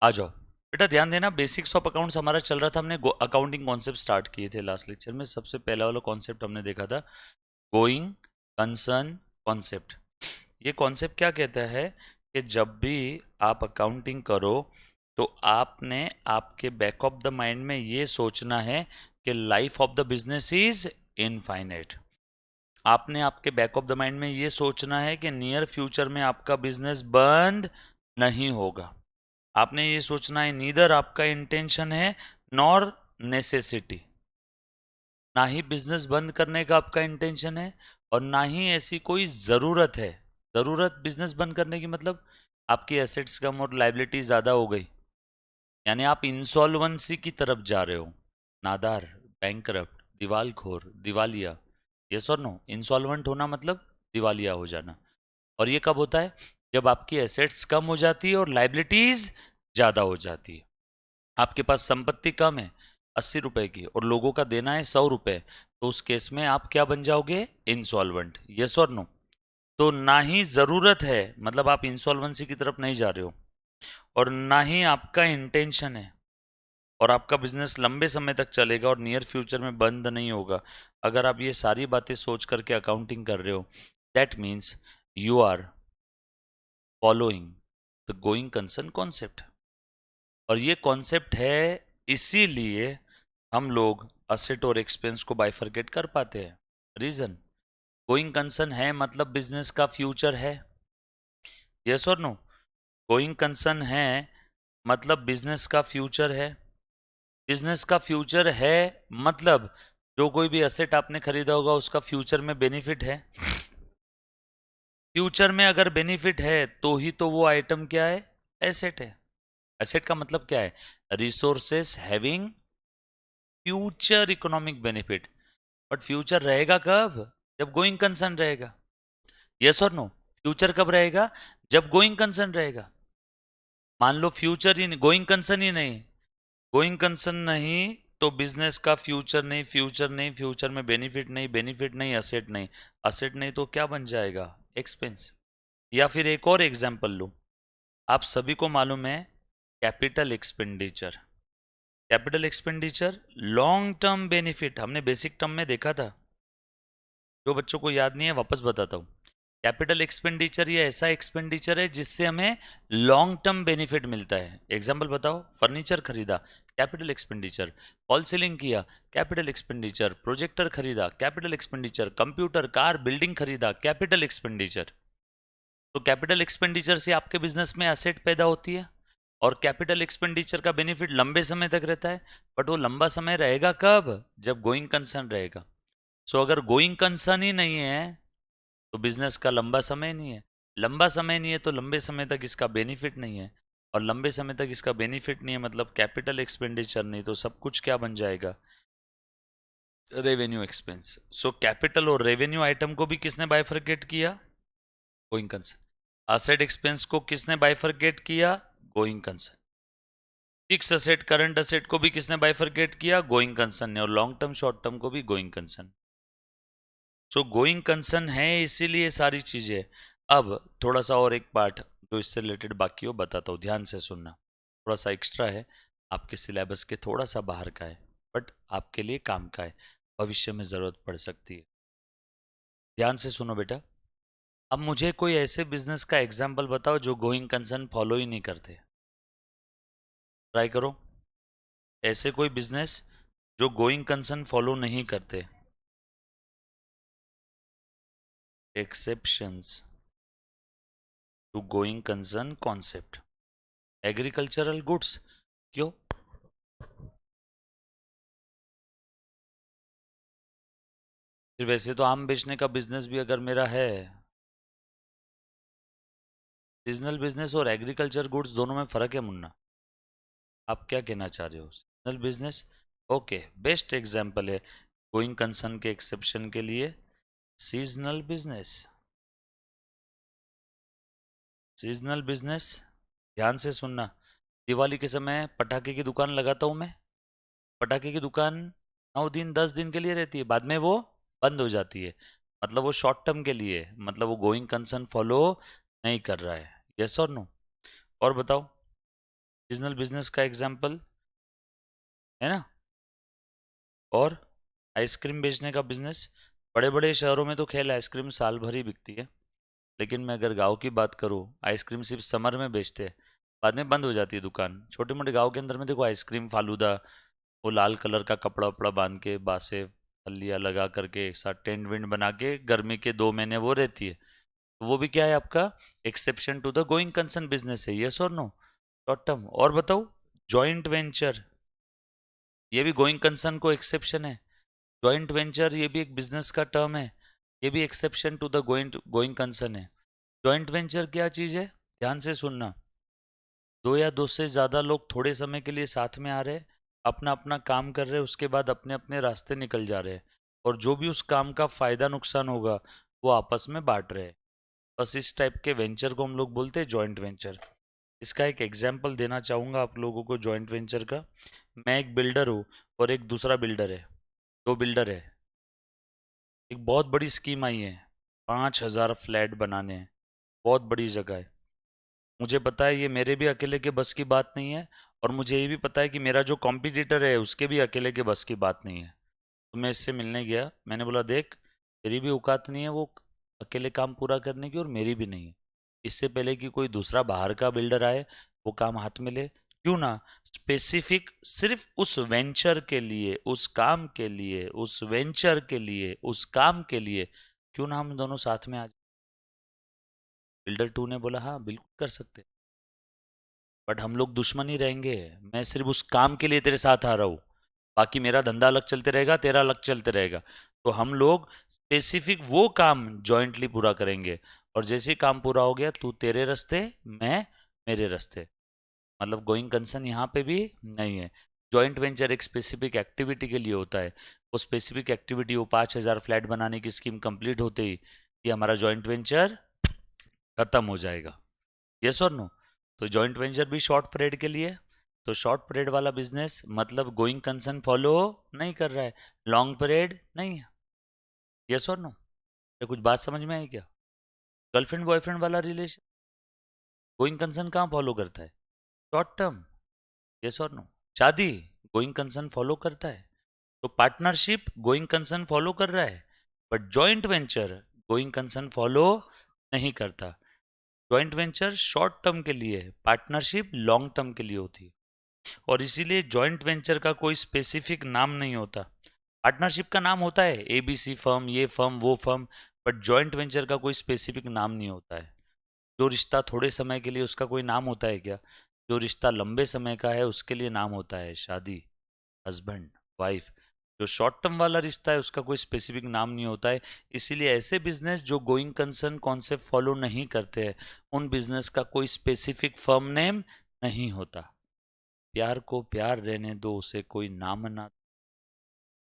आ जाओ बेटा, ध्यान देना। बेसिक्स ऑफ अकाउंट्स हमारा चल रहा था, हमने अकाउंटिंग कॉन्सेप्ट स्टार्ट किए थे लास्ट लेक्चर में। सबसे पहला वाला कॉन्सेप्ट हमने देखा था गोइंग कंसर्न कॉन्सेप्ट। ये कॉन्सेप्ट क्या कहता है कि जब भी आप अकाउंटिंग करो तो आपने आपके बैक ऑफ द माइंड में ये सोचना है कि life of the business is infinite. आपने आपके बैक ऑफ द माइंड में ये सोचना है कि नियर फ्यूचर में आपका बिजनेस बंद नहीं होगा। आपने ये सोचना है, नीदर आपका इंटेंशन है नॉर नेसेसिटी। ना ही बिजनेस बंद करने का आपका इंटेंशन है और ना ही ऐसी कोई ज़रूरत है। ज़रूरत बिजनेस बंद करने की मतलब आपकी एसेट्स कम और लाइबिलिटी ज़्यादा हो गई, यानी आप इंसॉल्वेंसी की तरफ जा रहे हो। नादार, बैंकरप्ट, दिवालखोर, दिवालिया। यस और नो? इंसॉल्वेंट होना मतलब दिवालिया हो जाना। और ये कब होता है? जब आपकी एसेट्स कम हो जाती है और लाइबिलिटीज ज़्यादा हो जाती है। आपके पास संपत्ति कम है 80 रुपए की और लोगों का देना है 100 रुपए, तो उस केस में आप क्या बन जाओगे? इंसॉल्वेंट। यस और नो? तो ना ही जरूरत है, मतलब आप इंसॉल्वेंसी की तरफ नहीं जा रहे हो, और ना ही आपका इंटेंशन है, और आपका बिजनेस लंबे समय तक चलेगा और नियर फ्यूचर में बंद नहीं होगा। अगर आप ये सारी बातें सोच करके अकाउंटिंग कर रहे हो, that means you are following the going concern concept. और ये कॉन्सेप्ट है, इसीलिए हम लोग असेट और एक्सपेंस को बाइफरकेट कर पाते हैं। रीजन, गोइंग कंसर्न है मतलब बिजनेस का फ्यूचर है। यस और नो? गोइंग कंसर्न है मतलब बिजनेस का फ्यूचर है। बिजनेस का फ्यूचर है मतलब जो कोई भी एसेट आपने खरीदा होगा उसका फ्यूचर में बेनिफिट है। फ्यूचर में अगर बेनिफिट है तो ही तो वो आइटम क्या है? एसेट है। एसेट का मतलब क्या है? Resources having future economic benefit. But future रहेगा कब? जब गोइंग कंसर्न रहेगा। यस और नो? फ्यूचर कब रहेगा? जब गोइंग कंसर्न रहेगा। मान लो फ्यूचर ही नहीं, गोइंग कंसर्न ही नहीं, गोइंग कंसर्न नहीं तो बिजनेस का फ्यूचर नहीं, फ्यूचर नहीं, फ्यूचर में बेनिफिट नहीं, बेनिफिट नहीं, असेट नहीं, असेट नहीं तो क्या बन जाएगा? एक्सपेंस। या फिर एक और एग्जांपल लो, आप सभी को मालूम है capital expenditure. Capital expenditure long term benefit हमने बेसिक टर्म में देखा था। जो बच्चों को याद नहीं है वापस बताता हूँ। कैपिटल एक्सपेंडिचर ये ऐसा एक्सपेंडिचर है जिससे हमें लॉन्ग टर्म बेनिफिट मिलता है। एग्जांपल बताओ, फर्नीचर खरीदा, कैपिटल एक्सपेंडिचर। फॉल सीलिंग किया, कैपिटल एक्सपेंडिचर। प्रोजेक्टर खरीदा, capital expenditure. Computer, car, building खरीदा, कैपिटल एक्सपेंडिचर। तो कैपिटल एक्सपेंडिचर से आपके बिजनेस में एसेट पैदा होती है और कैपिटल एक्सपेंडिचर का बेनिफिट लंबे समय तक रहता है। बट वो लंबा समय रहेगा कब? जब गोइंग कंसर्न रहेगा। सो अगर गोइंग कंसर्न ही नहीं है तो बिजनेस का लंबा समय नहीं है। लंबा समय नहीं है तो लंबे समय तक इसका बेनिफिट नहीं है, और लंबे समय तक इसका बेनिफिट नहीं है मतलब कैपिटल एक्सपेंडिचर नहीं, तो सब कुछ क्या बन जाएगा? Revenue expense. सो कैपिटल और रेवेन्यू आइटम को भी किसने बाइफरकेट किया? Going concern. असेट एक्सपेंस को किसने बाइफरकेट किया? Going concern. Fix asset current asset को भी किसने बाइफरकेट किया? गोइंग कंसर्न ने। और लॉन्ग टर्म शॉर्ट टर्म को भी going concern. So going concern है इसीलिए सारी चीजें। अब थोड़ा सा और एक पार्ट जो इससे रिलेटेड बाकी हो बताता हूँ, ध्यान से सुनना। थोड़ा सा एक्स्ट्रा है, आपके सिलेबस के थोड़ा सा बाहर का है, बट आपके लिए काम का है, भविष्य में ज़रूरत पड़ सकती है। ध्यान से सुनो बेटा। अब मुझे कोई ऐसे बिजनेस का एग्जाम्पल बताओ जो गोइंग कंसर्न फॉलो ही नहीं करते। ट्राई करो। ऐसे कोई बिजनेस जो गोइंग कंसर्न फॉलो नहीं करते। Exceptions to going concern concept. Agricultural goods. क्यों? फिर वैसे तो आम बेचने का बिजनेस भी अगर मेरा है, सीजनल बिजनेस और एग्रीकल्चर गुड्स दोनों में फर्क है मुन्ना। आप क्या कहना चाह रहे हो? Seasonal business okay, best example है गोइंग कंसर्न के एक्सेप्शन के लिए। सीजनल बिजनेस, सीजनल बिजनेस, ध्यान से सुनना। दिवाली के समय पटाखे की दुकान लगाता हूँ मैं। पटाखे की दुकान 9 दिन 10 दिन के लिए रहती है, बाद में वो बंद हो जाती है, मतलब वो शॉर्ट टर्म के लिए है, मतलब वो गोइंग कंसर्न फॉलो नहीं कर रहा है। यस और नो? और बताओ। सीजनल बिजनेस का एग्जाम्पल है ना। और आइसक्रीम बेचने का बिजनेस, बड़े बड़े शहरों में तो खेल आइसक्रीम साल भर ही बिकती है, लेकिन मैं अगर गांव की बात करूं, आइसक्रीम सिर्फ समर में बेचते हैं, बाद में बंद हो जाती है दुकान। छोटे मोटे गांव के अंदर में देखो आइसक्रीम फालूदा, वो लाल कलर का कपड़ा वपड़ा बांध के, बासे फलियाँ लगा करके एक साथ टेंट वेंट बना के, गर्मी के 2 महीने वो रहती है। तो वो भी क्या है आपका, exception to the going concern business है, यस और नो, शॉर्ट टर्म। और बताओ, जॉइंट वेंचर, ये भी गोइंग कंसर्न को एक्सेप्शन है। जॉइंट वेंचर ये भी एक बिजनेस का टर्म है, ये भी exception to the going going concern है। जॉइंट वेंचर क्या चीज है, ध्यान से सुनना। दो या दो से ज्यादा लोग थोड़े समय के लिए साथ में आ रहे हैं, अपना अपना काम कर रहे हैं, उसके बाद अपने अपने रास्ते निकल जा रहे हैं, और जो भी उस काम का फायदा नुकसान होगा वो आपस में बांट रहे हैं। बस इस टाइप के वेंचर को हम लोग बोलते हैं जॉइंट वेंचर। इसका एक एग्जाम्पल देना चाहूंगा आप लोगों को जॉइंट वेंचर का। मैं एक बिल्डर हूँ और एक दूसरा बिल्डर है, दो बिल्डर है। एक बहुत बड़ी स्कीम आई है, 5,000 फ्लैट बनाने हैं, बहुत बड़ी जगह है। मुझे पता है ये मेरे भी अकेले के बस की बात नहीं है, और मुझे ये भी पता है कि मेरा जो कॉम्पिटिटर है उसके भी अकेले के बस की बात नहीं है। तो मैं इससे मिलने गया, मैंने बोला देख, तेरी भी औकात नहीं है वो अकेले काम पूरा करने की, और मेरी भी नहीं है। इससे पहले कि कोई दूसरा बाहर का बिल्डर आए वो काम हाथ में ले, क्यों ना स्पेसिफिक सिर्फ उस वेंचर के लिए, उस काम के लिए, उस वेंचर के लिए, उस काम के लिए, क्यों ना हम दोनों साथ में आ जाए। बिल्डर टू ने बोला हाँ बिल्कुल कर सकते हैं, बट हम लोग दुश्मन ही रहेंगे। मैं सिर्फ उस काम के लिए तेरे साथ आ रहा हूँ, बाकी मेरा धंधा अलग चलते रहेगा, तेरा अलग चलते रहेगा। तो हम लोग स्पेसिफिक वो काम जॉइंटली पूरा करेंगे, और जैसे ही काम पूरा हो गया तू तेरे रास्ते, मैं मेरे रास्ते। मतलब गोइंग कंसर्न यहाँ पे भी नहीं है। जॉइंट वेंचर एक स्पेसिफिक एक्टिविटी के लिए होता है, वो स्पेसिफिक एक्टिविटी, वो 5,000 फ्लैट बनाने की स्कीम कंप्लीट होते ही ये हमारा जॉइंट वेंचर खत्म हो जाएगा, यस और नो। तो जॉइंट वेंचर भी शॉर्ट पीरियड के लिए। तो शॉर्ट पीरियड वाला बिजनेस मतलब गोइंग कंसर्न फॉलो नहीं कर रहा है, लॉन्ग पीरियड नहीं है, यस और नो। ये कुछ बात समझ में आई क्या। गर्लफ्रेंड बॉयफ्रेंड वाला रिलेशन गोइंग कंसर्न कहाँ फॉलो करता है, शॉर्ट टर्म, यस और नो। शादी गोइंग कंसर्न फॉलो करता है, तो पार्टनरशिप गोइंग कंसर्न फॉलो कर रहा है, butt joint venture going concern follow नहीं करता। जॉइंट वेंचर शॉर्ट टर्म के लिए है, पार्टनरशिप लॉन्ग टर्म के लिए होती है। और इसीलिए जॉइंट वेंचर का कोई स्पेसिफिक नाम नहीं होता। पार्टनरशिप का नाम होता है एबीसी फर्म, ये फर्म वो फर्म, बट जॉइंट वेंचर का कोई स्पेसिफिक नाम नहीं होता है। जो रिश्ता थोड़े समय के लिए उसका कोई नाम होता है क्या, जो रिश्ता लंबे समय का है उसके लिए नाम होता है शादी, हस्बैंड वाइफ। जो शॉर्ट टर्म वाला रिश्ता है उसका कोई स्पेसिफिक नाम नहीं होता है। इसीलिए ऐसे बिजनेस जो गोइंग कंसर्न कॉन्सेप्ट फॉलो नहीं करते हैं, उन बिजनेस का कोई स्पेसिफिक फर्म नेम नहीं होता। प्यार को प्यार रहने दो, उसे कोई नाम ना,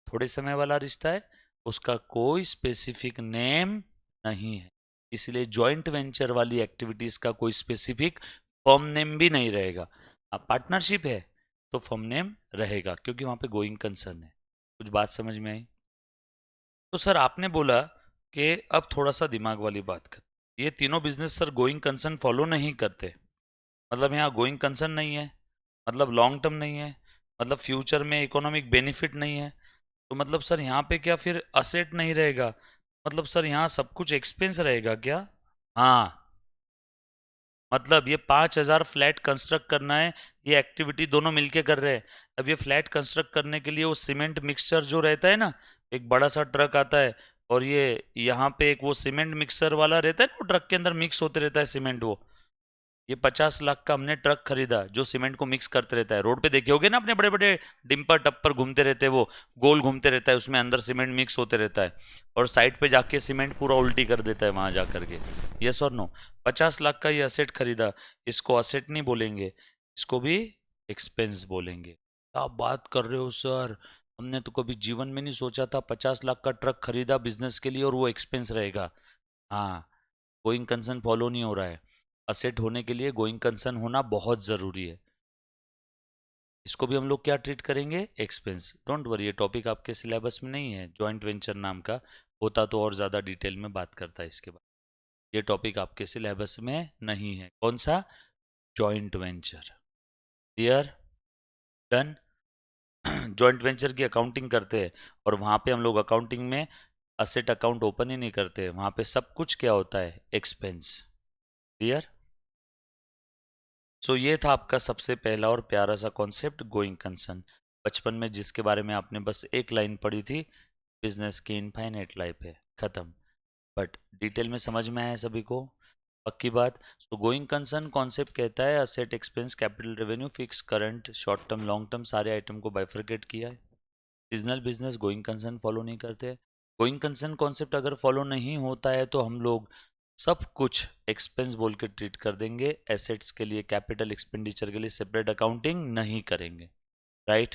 थोड़े समय वाला रिश्ता है, उसका कोई स्पेसिफिक नेम नहीं है। इसलिए जॉइंट वेंचर वाली एक्टिविटीज का कोई स्पेसिफिक फर्म नेम भी नहीं रहेगा। अब पार्टनरशिप है तो फर्म नेम रहेगा, क्योंकि वहां पे गोइंग कंसर्न है। कुछ बात समझ में आई। तो सर आपने बोला कि अब थोड़ा सा दिमाग वाली बात कर, ये तीनों business sir going concern follow नहीं करते, मतलब यहाँ गोइंग कंसर्न नहीं है, मतलब लॉन्ग टर्म नहीं है, मतलब फ्यूचर में इकोनॉमिक बेनिफिट नहीं है। तो मतलब सर यहाँ पे क्या फिर असेट नहीं रहेगा, मतलब सर यहाँ सब कुछ एक्सपेंस रहेगा क्या। हाँ, मतलब ये 5,000 फ्लैट कंस्ट्रक्ट करना है, ये एक्टिविटी दोनों मिलके कर रहे हैं। अब ये फ्लैट कंस्ट्रक्ट करने के लिए वो सीमेंट मिक्सचर जो रहता है ना, एक बड़ा सा ट्रक आता है, और ये यहाँ पे एक वो सीमेंट मिक्सर वाला रहता है ना, वो ट्रक के अंदर मिक्स होते रहता है सीमेंट वो। ये 50 लाख का हमने ट्रक खरीदा जो सीमेंट को मिक्स करते रहता है। रोड पे देखे होगे ना अपने, बड़े बड़े डिंपर टप्पर घूमते रहते हैं, वो गोल घूमते रहता है, उसमें अंदर सीमेंट मिक्स होते रहता है, और साइड पे जाके सीमेंट पूरा उल्टी कर देता है वहां जा करके, यस और नो। 50 लाख का ये असेट खरीदा, इसको असेट नहीं बोलेंगे, इसको भी एक्सपेंस बोलेंगे। क्या बात कर रहे हो सर, हमने तो कभी जीवन में नहीं सोचा था 50 लाख का ट्रक खरीदा बिजनेस के लिए और वो एक्सपेंस रहेगा। हाँ, गोइंग कंसर्न फॉलो नहीं हो रहा है। असेट होने के लिए गोइंग कंसर्न होना बहुत ज़रूरी है। इसको भी हम लोग क्या ट्रीट करेंगे, एक्सपेंस। डोंट वरी, ये टॉपिक आपके सिलेबस में नहीं है जॉइंट वेंचर नाम का, होता तो और ज़्यादा डिटेल में बात करता है इसके बाद। ये टॉपिक आपके सिलेबस में नहीं है, कौन सा, joint venture. Clear, done. Joint venture की अकाउंटिंग करते हैं और वहां पे हम लोग अकाउंटिंग में असेट अकाउंट ओपन ही नहीं करते, वहां पे सब कुछ क्या होता है, एक्सपेंस। क्लियर। सो ये था आपका सबसे पहला और प्यारा सा कॉन्सेप्ट, गोइंग कंसर्न। बचपन में जिसके बारे में आपने बस एक लाइन पढ़ी थी, बिजनेस की इनफाइनाइट लाइफ है, खत्म। बट डिटेल में समझ में आया सभी को, पक्की बात। सो गोइंग कंसर्न कॉन्सेप्ट कहता है asset, expense, capital, revenue, fix, current, short term, long term सारे आइटम को बाइफरकेट किया है। Seasonal business going concern follow नहीं करते। गोइंग कंसर्न कॉन्सेप्ट अगर फॉलो नहीं होता है तो हम लोग सब कुछ एक्सपेंस बोल के ट्रीट कर देंगे, एसेट्स के लिए, कैपिटल एक्सपेंडिचर के लिए सेपरेट अकाउंटिंग नहीं करेंगे। राइट,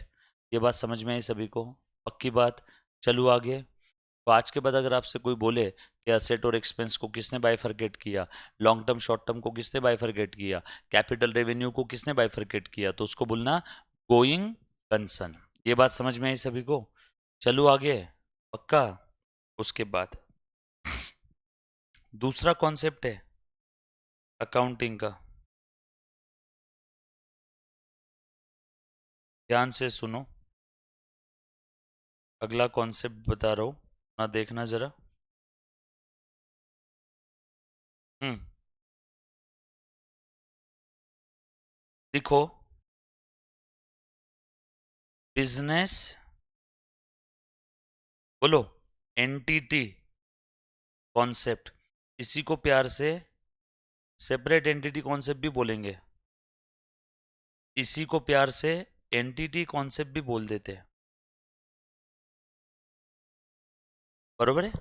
ये बात समझ में आई सभी को, पक्की बात। चलो आगे। तो आज के बाद अगर आपसे कोई बोले कि असेट और एक्सपेंस को किसने बाइफरकेट किया, लॉन्ग टर्म शॉर्ट टर्म को किसने बाइफरकेट किया, कैपिटल रेवेन्यू को किसने बाइफरकेट किया, तो उसको बोलना गोइंग कंसर्न। ये बात समझ में आई सभी को। चलो आगे, पक्का। उसके बाद दूसरा कॉन्सेप्ट है अकाउंटिंग का, ध्यान से सुनो। अगला कॉन्सेप्ट बता रहा हूं ना, देखना जरा। हम्म, देखो, बिजनेस, बोलो, एंटिटी कॉन्सेप्ट, इसी को प्यार से सेपरेट एंटिटी कॉन्सेप्ट भी बोलेंगे, इसी को प्यार से एंटिटी कॉन्सेप्ट भी बोल देते हैं। बरोबर है,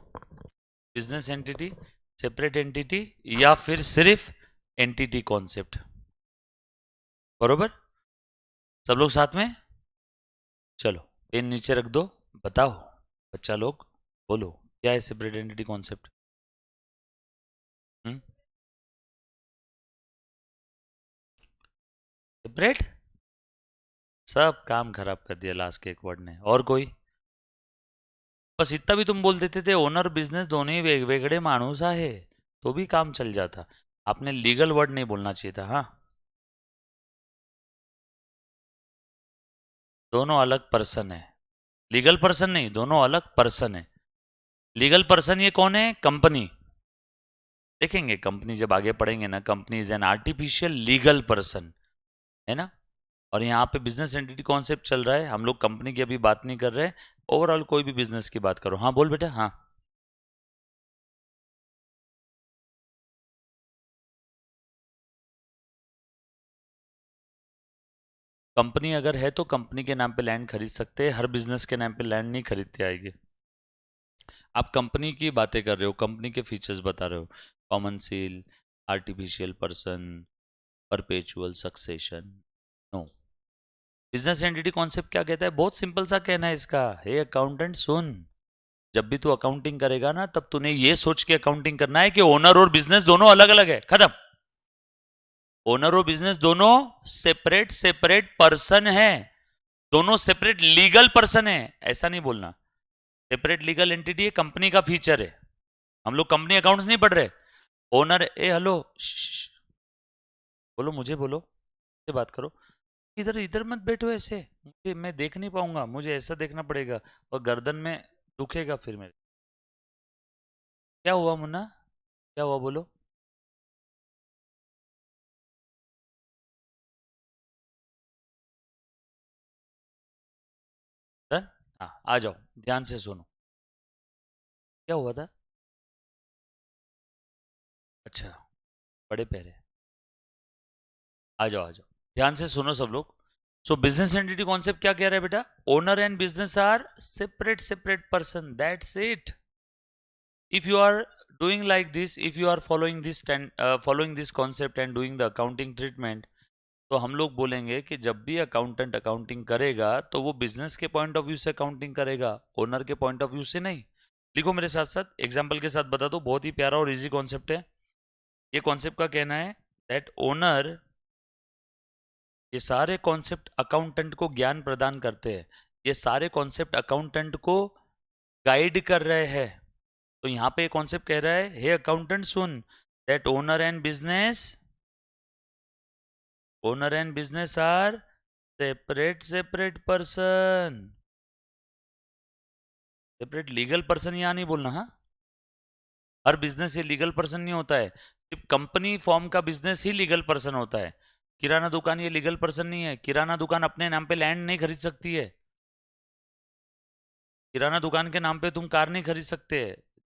बिजनेस एंटिटी, सेपरेट एंटिटी, या फिर सिर्फ एंटिटी कॉन्सेप्ट। बरोबर, सब लोग साथ में। चलो पेन नीचे रख दो, बताओ बच्चा लोग, बोलो क्या है सेपरेट एंटिटी कॉन्सेप्ट। सेपरेट, सब काम खराब कर दिया लास्ट के एक वर्ड ने। और कोई, बस इतना भी तुम बोल देते थे ओनर बिझनेस दोन्ही वेगवेगळे माणूस आहे, तो भी काम चल जाता। आपने लीगल वर्ड नहीं बोलना चाहिए था। हाँ, दोनों अलग पर्सन है, लीगल पर्सन नहीं, दोनों अलग पर्सन है। लीगल पर्सन ये कौन है, कंपनी। देखेंगे कंपनी जब आगे पढ़ेंगे ना, company is an artificial legal person, है ना। और यहाँ पे बिजनेस एंटिटी कॉन्सेप्ट चल रहा है, हम लोग कंपनी की अभी बात नहीं कर रहे, ओवरऑल कोई भी बिजनेस की बात करो। हाँ बोल बेटा, हाँ। कंपनी अगर है तो कंपनी के नाम पे लैंड खरीद सकते हैं, हर बिजनेस के नाम पे लैंड नहीं खरीदते आएगी। आप कंपनी की बातें कर रहे हो, कंपनी के फीचर्स बता रहे हो, common seal, artificial person, perpetual succession, no. Business entity concept क्या कहता है, बहुत सिंपल सा कहना है इसका, हे अकाउंटेंट सुन, जब भी तू अकाउंटिंग करेगा ना, तब तूने ये सोच के अकाउंटिंग करना है कि ओनर और बिजनेस दोनों अलग अलग है, खत्म। ओनर और बिजनेस दोनों सेपरेट सेपरेट पर्सन है, दोनों सेपरेट लीगल पर्सन है, ऐसा नहीं बोलना। सेपरेट लीगल एंटिटी है, कंपनी का फीचर है। हम लोग कंपनी अकाउंट्स नहीं पढ़ रहे। ओनर, ए हेलो, बोलो, मुझे बोलो, से बात करो। इधर इधर मत बैठो ऐसे, मुझे मैं देख नहीं पाऊंगा, मुझे ऐसा देखना पड़ेगा और गर्दन में दुखेगा फिर मेरे। क्या हुआ मुन्ना, क्या हुआ बोलो। डन। हाँ आ जाओ, ध्यान से सुनो, क्या हुआ था। अच्छा, बड़े पैरे, आ जाओ आ जाओ, ध्यान से सुनो सब लोग। सो बिजनेस एंटिटी कॉन्सेप्ट क्या कह रहा है बेटा, owner and business are separate separate person, that's it. if you are doing like this, if you are following this concept and doing the accounting treatment, तो हम लोग बोलेंगे कि जब भी अकाउंटेंट अकाउंटिंग करेगा तो वो बिजनेस के पॉइंट ऑफ व्यू से अकाउंटिंग करेगा, ओनर के पॉइंट ऑफ व्यू से नहीं। लिखो मेरे साथ साथ, एग्जाम्पल के साथ बता दो, बहुत ही प्यारा और इजी कॉन्सेप्ट है। ये कॉन्सेप्ट का कहना है दैट ओनर, ये सारे कॉन्सेप्ट अकाउंटेंट को ज्ञान प्रदान करते हैं, ये सारे कॉन्सेप्ट अकाउंटेंट को गाइड कर रहे हैं। तो यहाँ पे कॉन्सेप्ट कह रहा है, हे अकाउंटेंट सुन, that owner and business are separate person, separate legal person यहाँ नहीं बोलना। हाँ, हर बिजनेस ये लीगल पर्सन नहीं होता है, सिर्फ कंपनी फॉर्म का बिजनेस ही लीगल पर्सन होता है। किराना दुकान ये लीगल पर्सन नहीं है। किराना दुकान अपने नाम पे लैंड नहीं खरीद सकती है। किराना दुकान के नाम पे तुम कार नहीं खरीद सकते।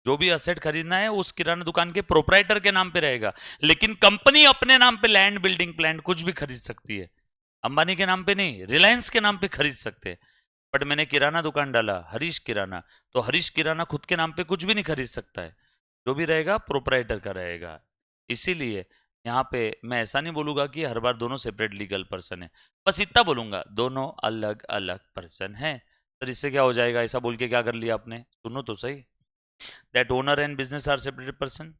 जो भी असेट खरीदना है उस किराना दुकान के प्रोपराइटर के नाम पे रहेगा। लेकिन कंपनी अपने नाम पे लैंड, बिल्डिंग, प्लांट कुछ भी खरीद सकती है। अंबानी के नाम पे नहीं, रिलायंस के नाम पे खरीद सकते हैं। बट मैंने किराना दुकान डाला हरीश किराना, तो हरीश किराना खुद के नाम पे कुछ भी नहीं खरीद सकता है। जो भी रहेगा प्रोपराइटर का रहेगा। इसीलिए यहाँ पे मैं ऐसा नहीं बोलूंगा कि हर बार दोनों सेपरेट लीगल पर्सन है, बस इतना बोलूंगा दोनों अलग अलग पर्सन है। सर इससे क्या हो जाएगा, ऐसा बोल के क्या कर लिया आपने, सुनो तो सही। That owner and business are separate person.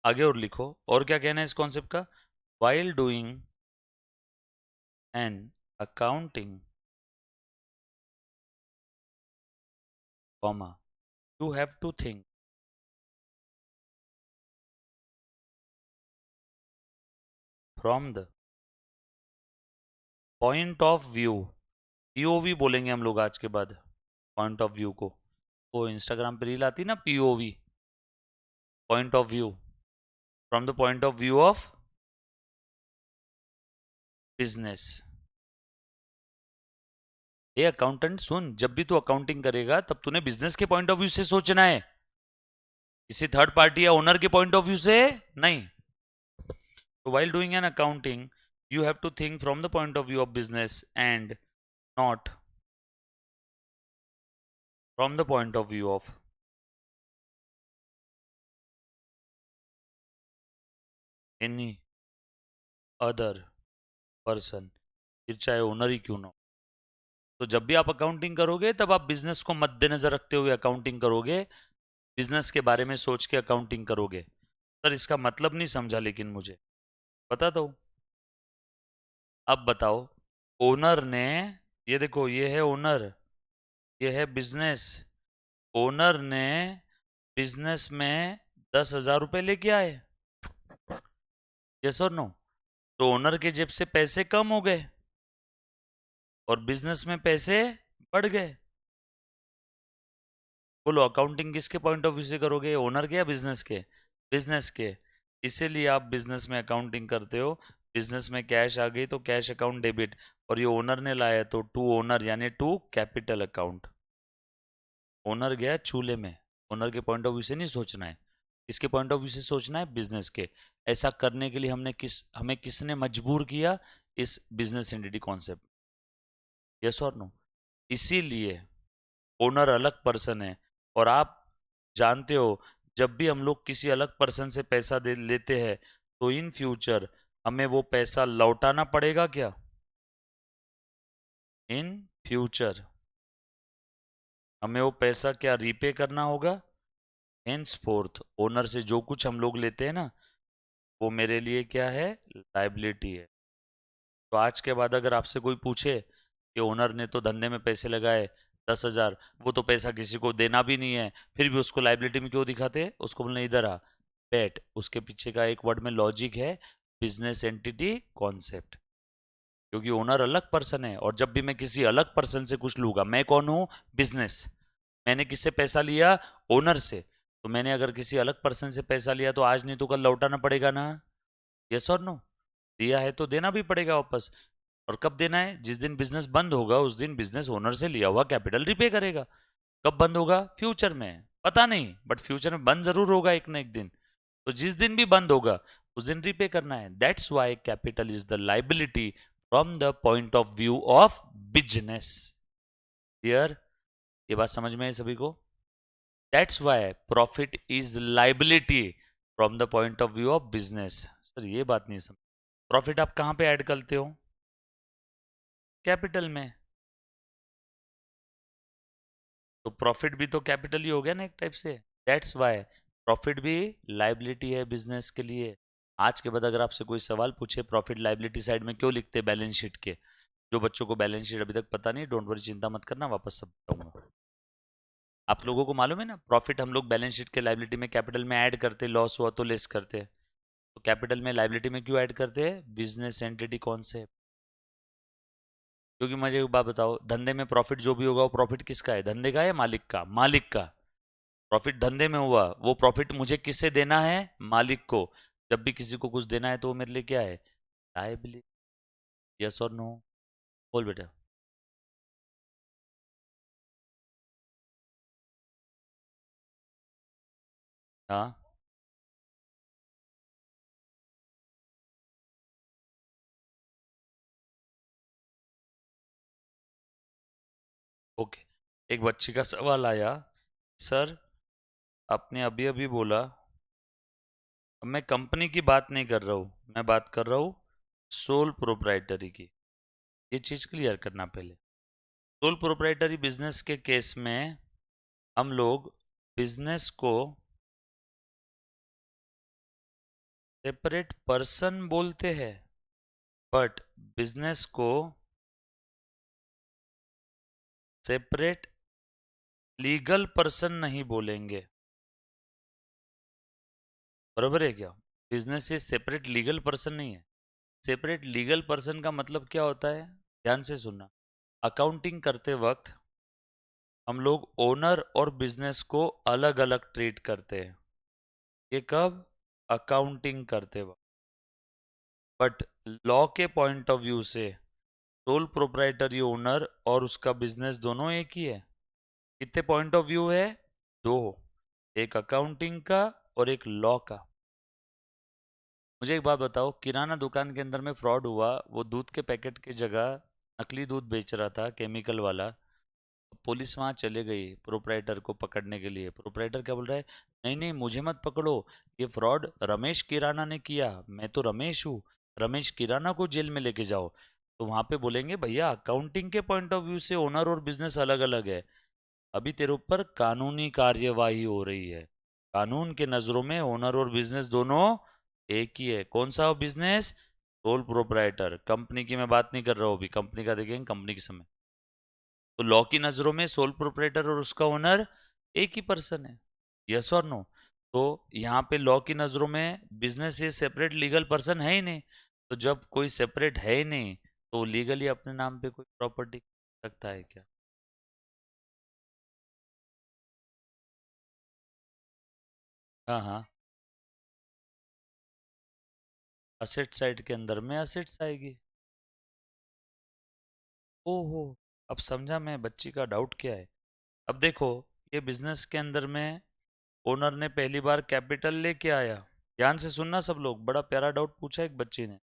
आगे और लिखो, और क्या कहना है इस कॉन्सेप्ट का। While doing an accounting, comma, you have to think from the point of view, POV बोलेंगे हम लोग आज के बाद पॉइंट ऑफ व्यू को। वो इंस्टाग्राम पे रील आती ना, POV, point of view, from the point of view of business. ये अकाउंटेंट सुन, जब भी तू अकाउंटिंग करेगा तब तूने बिजनेस के पॉइंट ऑफ व्यू से सोचना है, किसी थर्ड पार्टी या ओनर के पॉइंट ऑफ व्यू से नहीं। तो while doing an accounting you have to think from the point of view of business and not from the point of view of any other person, फिर चाहे owner ही क्यों ना हो। तो जब भी आप अकाउंटिंग करोगे तब आप बिजनेस को मद्देनजर रखते हुए अकाउंटिंग करोगे, बिजनेस के बारे में सोच के अकाउंटिंग करोगे। सर इसका मतलब नहीं समझा, लेकिन मुझे बता दो। अब बताओ, ओनर ने, ये देखो ये है ओनर, ये है बिजनेस। ओनर ने बिजनेस में 10,000 रुपए लेके आए, यस और नो। तो ओनर के जेब से पैसे कम हो गए और बिजनेस में पैसे बढ़ गए। बोलो अकाउंटिंग किसके पॉइंट ऑफ व्यू से करोगे, ओनर के या बिजनेस के? बिजनेस के। इसीलिए आप बिजनेस में अकाउंटिंग करते हो। बिजनेस में कैश आ गई तो कैश अकाउंट डेबिट, और ये ओनर ने लाया तो टू ओनर यानी टू कैपिटल अकाउंट। ओनर गया चूल्हे में, ओनर के पॉइंट ऑफ व्यू से नहीं सोचना है, किसके पॉइंट ऑफ व्यू से सोचना है, बिजनेस के। ऐसा करने के लिए हमें किसने मजबूर किया, इस बिजनेस एंटिटी कॉन्सेप्ट, यस और नो। इसीलिए ओनर अलग पर्सन है। और आप जानते हो, जब भी हम लोग किसी अलग पर्सन से पैसा दे लेते हैं तो इन फ्यूचर हमें वो पैसा लौटाना पड़ेगा क्या? इन फ्यूचर हमें वो पैसा क्या रीपे करना होगा? हेंस फोर्थ ओनर से जो कुछ हम लोग लेते हैं ना, वो मेरे लिए क्या है, लाइबिलिटी है। तो आज के बाद अगर आपसे कोई पूछे कि ओनर ने तो धंधे में पैसे लगाए 10,000, वो तो पैसा किसी को देना भी नहीं है, फिर भी उसको लाइबिलिटी में क्यों दिखाते हैं? उसको बोलने इधर आ बैठ, उसके पीछे का एक वर्ड में लॉजिक है, बिजनेस एंटिटी कॉन्सेप्ट। क्योंकि ओनर अलग पर्सन है, और जब भी मैं किसी अलग पर्सन से कुछ लूंगा, मैं कौन हूं, बिजनेस। मैंने किससे पैसा लिया, ओनर से। तो मैंने अगर किसी अलग पर्सन से पैसा लिया तो आज नहीं तो कल लौटाना पड़ेगा ना, यस और नो। दिया है तो देना भी पड़ेगा वापस। और कब देना है, जिस दिन बिजनेस बंद होगा उस दिन बिजनेस ओनर से लिया हुआ कैपिटल रिपे करेगा। कब बंद होगा, फ्यूचर में पता नहीं, बट फ्यूचर में बंद जरूर होगा एक ना एक दिन। तो जिस दिन भी बंद होगा उस दिन रिपे करना है। That's why capital is the liability from the point of view of business. Clear? ये बात समझ में है सभी को? That's why profit is liability from the point of view of business. Sir ये बात नहीं समझ। प्रॉफिट आप कहां पे ऐड करते हो, कैपिटल में। तो प्रॉफिट भी तो कैपिटल ही हो गया ना एक टाइप से। दैट्स वाई प्रॉफिट भी लाइबिलिटी है बिजनेस के लिए। आज के बाद अगर आपसे कोई सवाल पूछे प्रॉफिट लाइबिलिटी साइड में क्यों लिखते हैं बैलेंस शीट के, जो बच्चों को बैलेंस शीट अभी तक पता नहीं, डोंट वरी, चिंता मत करना, वापस सब बताऊंगा। आप लोगों को मालूम है ना, प्रॉफिट हम लोग बैलेंस शीट के लाइबिलिटी में कैपिटल में ऐड करते, लॉस हुआ तो लेस करते हैं। तो कैपिटल में लाइबिलिटी में क्यों ऐड करते हैं, बिजनेस एंटिटी कॉन्सेप्ट। क्योंकि मुझे एक बात बताओ, धंधे में प्रॉफिट जो भी होगा वो प्रॉफिट किसका है? धंधे का है मालिक का? मालिक का। प्रॉफिट धंधे में हुआ, वो प्रॉफिट मुझे किससे देना है? मालिक को। जब भी किसी को कुछ देना है तो वो मेरे लिए क्या है? लायबिलिटी। यस और नो? बोल बेटा। हाँ। ओके। एक बच्ची का सवाल आया, सर आपने अभी अभी बोला, अब मैं कंपनी की बात नहीं कर रहा हूँ, मैं बात कर रहा हूँ सोल प्रोप्राइटरी की। ये चीज क्लियर करना पहले। सोल प्रोप्राइटरी बिजनेस के केस में हम लोग बिजनेस को सेपरेट पर्सन बोलते हैं, बट बिजनेस को सेपरेट लीगल पर्सन नहीं बोलेंगे। बरोबर है क्या? बिजनेस से सेपरेट लीगल पर्सन नहीं है। सेपरेट लीगल पर्सन का मतलब क्या होता है? ध्यान से सुनना। अकाउंटिंग करते वक्त हम लोग ओनर और बिजनेस को अलग अलग ट्रीट करते हैं। ये कब? अकाउंटिंग करते वक्त। बट लॉ के पॉइंट ऑफ व्यू से सोल प्रोप्राइटरी ओनर और उसका बिजनेस दोनों एक ही है। कितने पॉइंट ऑफ व्यू है? दो। एक अकाउंटिंग का और एक लॉ का। मुझे एक बात बताओ, किराना दुकान के अंदर में फ्रॉड हुआ, वो दूध के पैकेट की जगह नकली दूध बेच रहा था, केमिकल वाला। पुलिस वहां चले गई प्रोपराइटर को पकड़ने के लिए। प्रोपराइटर क्या बोल रहा है? नहीं नहीं, मुझे मत पकड़ो, ये फ्रॉड रमेश किराना ने किया, मैं तो रमेश हूँ, रमेश किराना को जेल में लेके जाओ। तो वहां पे बोलेंगे भैया अकाउंटिंग के पॉइंट ऑफ व्यू से ओनर और बिजनेस अलग अलग है, अभी तेरे ऊपर कानूनी कार्यवाही हो रही है। कानून के नजरों में ओनर और बिजनेस दोनों एक ही है। कौन सा बिजनेस? Sole proprietor. कंपनी की मैं बात नहीं कर रहा हूँ, अभी कंपनी का देखेंगे कंपनी के समय। तो लॉ की नजरों में सोल प्रोप्राइटर और उसका ओनर एक ही पर्सन है। यस और नो? तो यहाँ पे लॉ की नजरों में बिजनेस ये सेपरेट लीगल पर्सन है ही नहीं। तो जब कोई सेपरेट है ही नहीं, तो लीगली अपने नाम पे कोई प्रॉपर्टी सकता है क्या? हाँ हाँ। असेट साइड के अंदर में असेट्स आएगी। ओहो, अब समझा मैं बच्ची का डाउट क्या है। अब देखो, ये बिजनेस के अंदर में ओनर ने पहली बार कैपिटल लेके आया। ध्यान से सुनना सब लोग, बड़ा प्यारा डाउट पूछा एक बच्ची ने।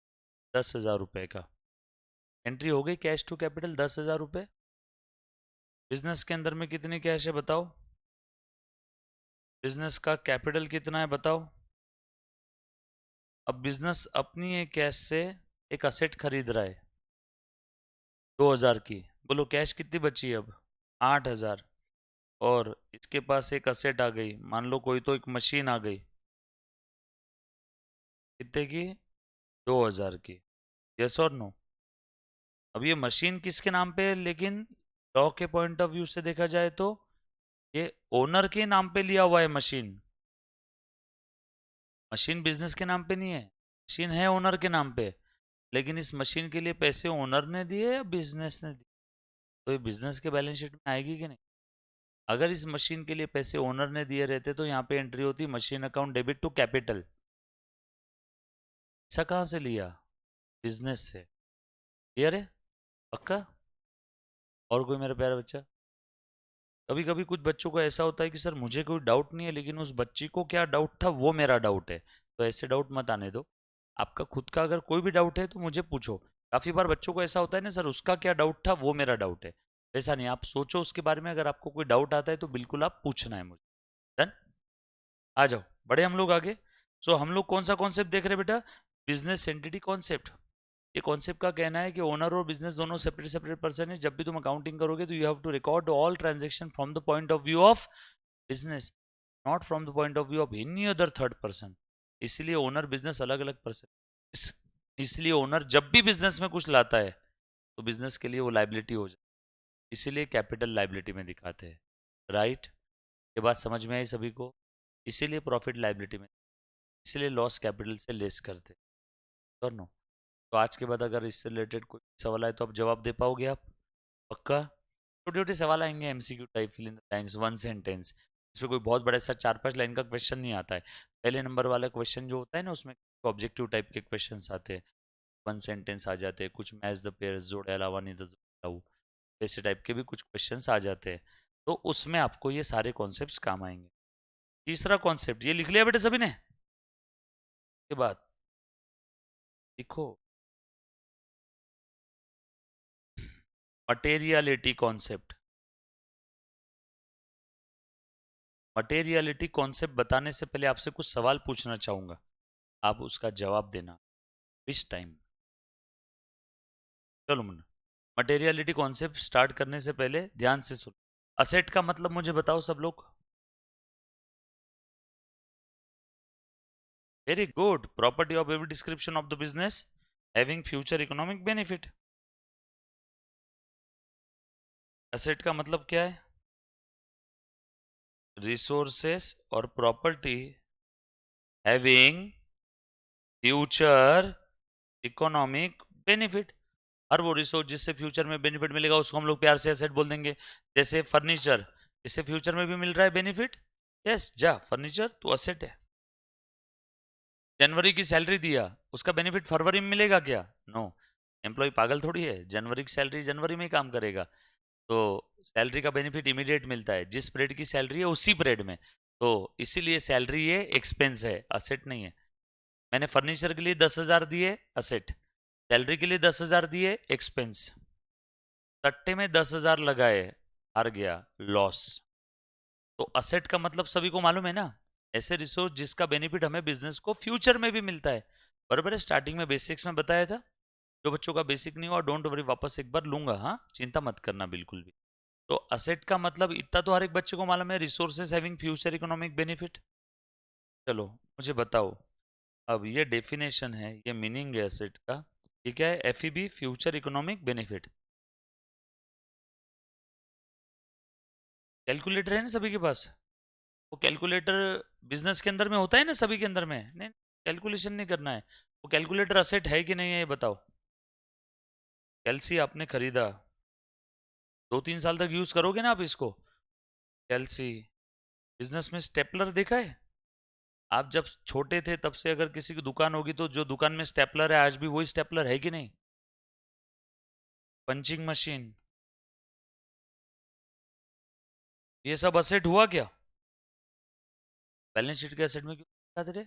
10,000 रुपए का एंट्री हो गई, कैश टू कैपिटल 10,000 रुपए। बिजनेस के अंदर में कितनी कैश है बताओ? बिजनेस का कैपिटल कितना है बताओ? अब बिजनेस अपनी एक कैश से एक असेट खरीद रहा है 2,000 की। बोलो कैश कितनी बची है अब? 8,000। और इसके पास एक असेट आ गई, मान लो कोई तो एक मशीन आ गई, कितने की? 2,000 की। यस और नो? अब ये मशीन किसके नाम पे है? लेकिन लॉ के पॉइंट ऑफ व्यू से देखा जाए तो ये ओनर के नाम पे लिया हुआ है मशीन। मशीन बिजनेस के नाम पे नहीं है, मशीन है ओनर के नाम पे। लेकिन इस मशीन के लिए पैसे ओनर ने दिए या बिजनेस ने दिए? तो ये बिजनेस के बैलेंस शीट में आएगी कि नहीं? अगर इस मशीन के लिए पैसे ओनर ने दिए रहते तो यहाँ पे एंट्री होती machine account debit to capital. ऐसा कहाँ से लिया? बिजनेस से। क्लियर है? पक्का? और कोई मेरा प्यारा बच्चा? कभी कभी कुछ बच्चों को ऐसा होता है कि सर मुझे कोई डाउट नहीं है, लेकिन उस बच्ची को क्या डाउट था वो मेरा डाउट है। तो ऐसे डाउट मत आने दो। आपका खुद का अगर कोई भी डाउट है तो मुझे पूछो। काफी बार बच्चों को ऐसा होता है ना, सर उसका क्या डाउट था वो मेरा डाउट है। ऐसा नहीं, आप सोचो उसके बारे में, अगर आपको कोई डाउट आता है तो बिल्कुल आप पूछना है मुझे। डन? आ जाओ, बड़े हम लोग आगे। सो हम लोग कौन सा कॉन्सेप्ट देख रहे हैं बेटा? Business entity concept. ये कॉन्सेप्ट का कहना है कि ओनर और बिजनेस दोनों सेपरेट सेपरेट पर्सन है। जब भी तुम अकाउंटिंग करोगे तो you have to record all transaction from the point of view of business, not from the point of view of any other third person. इसलिए ओनर बिजनेस अलग अलग पर्सन। इस, इसलिए ओनर जब भी बिजनेस में कुछ लाता है तो बिजनेस के लिए वो लाइबिलिटी हो जाए, इसीलिए कैपिटल लाइबिलिटी में दिखाते हैं। राइट? ये बात समझ में आई सभी को? इसीलिए प्रॉफिट लाइबिलिटी में, इसीलिए लॉस कैपिटल से लेस करते हैं। और नो? तो आज के बाद अगर इससे रिलेटेड कोई सवाल आए तो आप जवाब दे पाओगे आप? पक्का? छोटे छोटे सवाल आएंगे MCQ type, fill in the blanks, one sentence. इसमें कोई बहुत बड़ा सा 4-5 लाइन का क्वेश्चन नहीं आता है। पहले नंबर वाला क्वेश्चन जो होता है ना, उसमें ऑब्जेक्टिव टाइप के क्वेश्चन आते हैं, वन सेंटेंस आ जाते हैं, कुछ मैच द पेयर्स, जोड़े अलावा नहीं तो ऐसे टाइप के भी कुछ क्वेश्चंस आ जाते हैं। तो उसमें आपको ये सारे कॉन्सेप्ट्स काम आएंगे। तीसरा कॉन्सेप्ट ये लिख लिया बेटे सभी ने? के बाद लिखो, मटेरियलिटी कॉन्सेप्ट। मटेरियलिटी कॉन्सेप्ट बताने से पहले आपसे कुछ सवाल पूछना चाहूंगा, आप उसका जवाब देना इस टाइम। चलो मुन्ना, मटेरियलिटी कॉन्सेप्ट स्टार्ट करने से पहले ध्यान से सुनो। असेट का मतलब मुझे बताओ सब लोग। Very good, property of every description of the business having future economic benefit. Asset का मतलब क्या है? रिसोर्सेस और property having future economic benefit. और वो रिसोर्स जिससे फ्यूचर में बेनिफिट मिलेगा उसको हम लोग प्यार से एसेट बोल देंगे। जैसे फर्नीचर, इससे फ्यूचर में भी मिल रहा है बेनिफिट, यस जा फर्नीचर तो असेट है। जनवरी की सैलरी दिया, उसका बेनिफिट फरवरी में मिलेगा क्या? नो, एम्प्लॉय पागल थोड़ी है, जनवरी की सैलरी जनवरी में ही काम करेगा। तो सैलरी का बेनिफिट इमीडिएट मिलता है, जिस पीरियड की सैलरी है उसी पीरियड में। तो इसीलिए सैलरी ये एक्सपेंस है, असेट नहीं है। मैंने फर्नीचर के लिए 10,000 दिए, असेट। सैलरी के लिए 10,000 दिए, एक्सपेंस। सट्टे में 10,000 लगाए, हार गया, लॉस। तो असेट का मतलब सभी को मालूम है ना, ऐसे रिसोर्स जिसका बेनिफिट हमें बिजनेस को फ्यूचर में भी मिलता है। बराबर है, स्टार्टिंग में बेसिक्स में बताया था। जो बच्चों का बेसिक नहीं हुआ डोंट वरी, वापस एक बार लूंगा, हाँ चिंता मत करना बिल्कुल भी। तो असेट का मतलब इतना तो हर एक बच्चे को मालूम है, resources having future economic benefit. चलो मुझे बताओ, अब ये डेफिनेशन है, ये मीनिंग है असेट का, ये क्या है? एफईबी, फ्यूचर इकोनॉमिक बेनिफिट। कैलकुलेटर है ना सभी के पास? वो कैलकुलेटर बिजनेस के अंदर में होता है ना, सभी के अंदर में। नहीं, कैलकुलेशन नहीं करना है। वो कैलकुलेटर असेट है कि नहीं है ये बताओ। कैलसी आपने खरीदा, 2-3 साल तक यूज करोगे ना आप इसको। कैलसी, बिजनेस में स्टेपलर देखा है? आप जब छोटे थे तब से अगर किसी की दुकान होगी तो जो दुकान में स्टेपलर है आज भी वही स्टेपलर है कि नहीं? पंचिंग मशीन, ये सब असेट हुआ क्या? बैलेंस शीट के असेट में क्यों दिखाते रहे?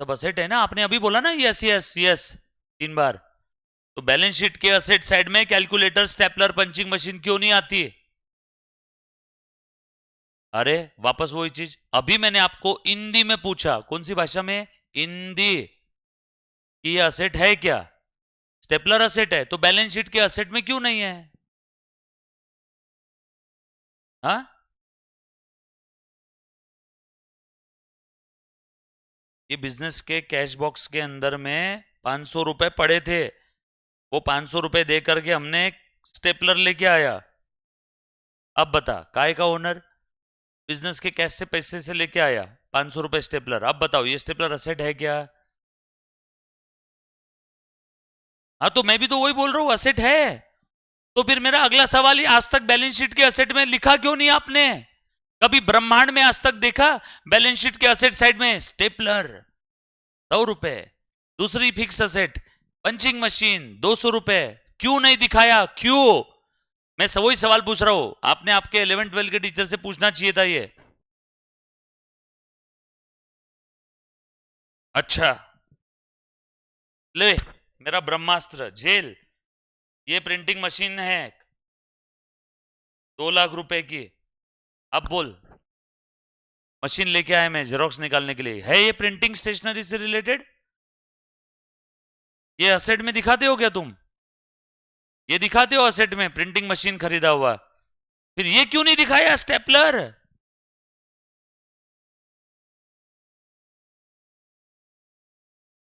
सब असेट है ना, आपने अभी बोला ना यस यस यस 3 बार। तो बैलेंस शीट के असेट साइड में कैलकुलेटर, स्टेपलर, पंचिंग मशीन क्यों नहीं आती है? अरे वापस वही चीज, अभी मैंने आपको हिंदी में पूछा, कौन सी भाषा में? हिंदी। कि ये असेट है क्या? स्टेपलर असेट है, तो बैलेंस शीट के असेट में क्यों नहीं है? हाँ, ये बिजनेस के कैश बॉक्स के अंदर में 500 रुपए पड़े थे, वो 500 रुपए दे करके हमने एक स्टेपलर लेके आया। अब बता, काय का ओनर बिजनेस के कैश से पैसे से लेके आया 500 रुपए स्टेपलर। अब बताओ ये स्टेपलर असेट है क्या? हाँ तो मैं भी तो वही बोल रहा हूं, असेट है। तो फिर मेरा अगला सवाल ही, आज तक बैलेंस शीट के असेट में लिखा क्यों नहीं आपने? कभी ब्रह्मांड में आज तक देखा बैलेंस शीट के असेट साइड में स्टेपलर 100 रुपए, दूसरी फिक्स असेट पंचिंग मशीन 200 रुपए, क्यों नहीं दिखाया, क्यों? मैं वही सवाल पूछ रहा हूं, आपने आपके 11-12 के टीचर से पूछना चाहिए था ये। अच्छा, ले मेरा ब्रह्मास्त्र जेल, ये प्रिंटिंग मशीन है 2 लाख रुपए की। अब बोल, मशीन लेके आए मैं जेरोक्स निकालने के लिए, है ये प्रिंटिंग स्टेशनरी से रिलेटेड? ये असेट में दिखाते हो क्या तुम? ये दिखाते हो असेट में प्रिंटिंग मशीन खरीदा हुआ, फिर ये क्यों नहीं दिखाया स्टेपलर?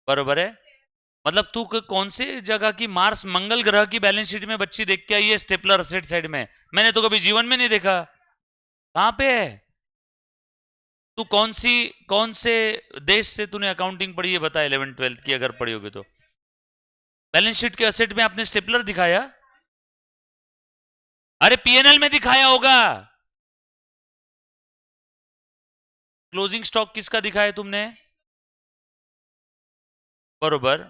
बरोबर है। मतलब तू कौन सी जगह की, मार्स मंगल ग्रह की बैलेंस शीट में बच्ची देख के आई है स्टेपलर असेट साइड में? मैंने तो कभी जीवन में नहीं देखा। कहां पे है? तू कौन से देश से तूने अकाउंटिंग पढ़ी है बता, 11th 12th की अगर पढ़ी होगी तो। बैलेंस शीट के असेट में आपने स्टेपलर दिखाया? अरे पीएनएल में दिखाया होगा। क्लोजिंग स्टॉक किसका दिखाया तुमने? बरोबर।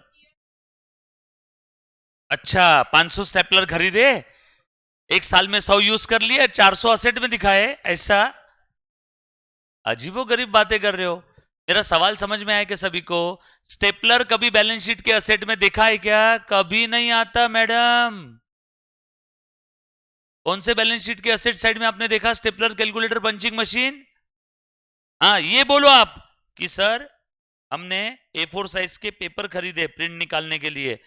अच्छा, 500 स्टेपलर खरीदे, एक साल में 100 यूज कर लिए, 400 असेट में दिखाए, ऐसा? अजीबो गरीब बातें कर रहे हो। मेरा सवाल समझ में आया कि सभी को? स्टेपलर कभी बैलेंस शीट के असेट में देखा है क्या? कभी नहीं आता मैडम। कौन से बैलेंस शीट के असेट साइड में आपने देखा स्टेपलर, कैलकुलेटर, पंचिंग मशीन? हाँ ये बोलो आप कि सर हमने A4 साइज के पेपर खरीदे प्रिंट निकालने के लिए,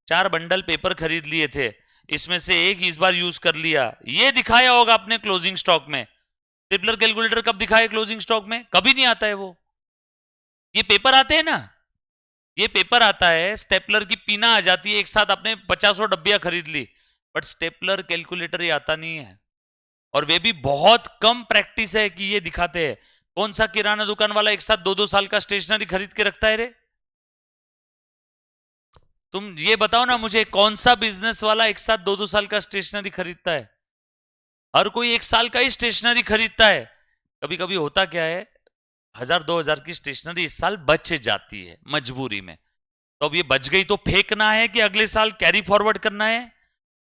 4 बंडल पेपर खरीद लिए थे, इसमें से एक इस बार यूज कर लिया, ये दिखाया होगा अपने क्लोजिंग स्टॉक में। स्टेपलर कैलकुलेटर कब दिखाए क्लोजिंग स्टॉक में? कभी नहीं आता है वो। ये पेपर आते हैं ना, ये पेपर आता है, स्टेपलर की पीना आ जाती है, एक साथ आपने 50 डब्बियां खरीद ली, बट स्टेपलर कैलकुलेटर ये आता नहीं है। और वे भी बहुत कम प्रैक्टिस है कि ये दिखाते हैं। कौन सा किराना दुकान वाला एक साथ 2-2 साल का स्टेशनरी खरीद के रखता है रे? तुम ये बताओ ना मुझे, कौन सा बिजनेस वाला एक साथ 2-2 साल का स्टेशनरी खरीदता है? हर कोई एक साल का ही स्टेशनरी खरीदता है। कभी कभी होता क्या है, 1000-2000 की स्टेशनरी इस साल बच जाती है मजबूरी में, तो अब ये बच गई तो फेंकना है कि अगले साल कैरी फॉरवर्ड करना है?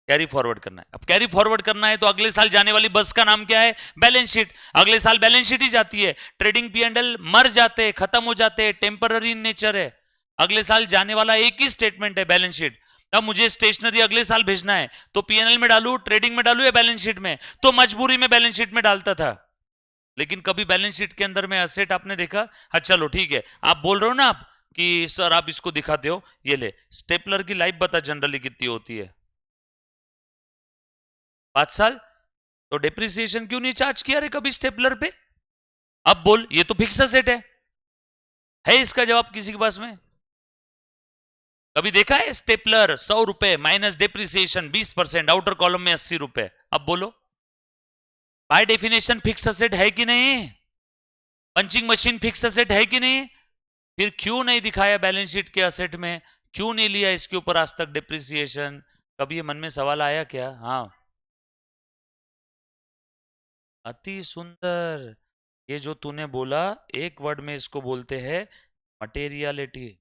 कैरी फॉरवर्ड करना है। अब कैरी फॉरवर्ड करना है तो अगले साल जाने वाली बस का नाम क्या है? Balance sheet. अगले साल बैलेंस शीट ही जाती है, ट्रेडिंग P&L मर जाते हैं, खत्म हो जाते हैं, टेम्पररी इन नेचर है। अगले साल जाने वाला एक ही स्टेटमेंट है, बैलेंस शीट। अब मुझे स्टेशनरी अगले साल भेजना है तो P&L में डालू, ट्रेडिंग में डालू या बैलेंस शीट में? तो मजबूरी में बैलेंस शीट में डालता था। लेकिन कभी बैलेंस शीट के अंदर में असेट आपने देखा? हाँ चलो ठीक है, आप बोल रहे हो ना आप कि सर आप इसको दिखाते हो, ये ले स्टेपलर की लाइफ बता जनरली कितनी होती है? 5 साल। तो डिप्रिसिएशन क्यों नहीं चार्ज किया रे कभी स्टेपलर पे? अब बोल, ये तो फिक्स असेट है इसका जवाब किसी के पास में? कभी देखा है स्टेपलर 100 रुपए माइनस डिप्रिसिएशन 20%, आउटर कॉलम में 80 रुपए? अब बोलो, बाय डेफिनेशन फिक्स असेट है कि नहीं? पंचिंग मशीन फिक्स असेट है कि नहीं? फिर क्यों नहीं दिखाया बैलेंस शीट के असेट में? क्यों नहीं लिया इसके ऊपर आज तक डिप्रिसिएशन? कभी ये मन में सवाल आया क्या? हाँ, अति सुंदर। ये जो तूने बोला, एक वर्ड में इसको बोलते हैं मटेरियलिटी।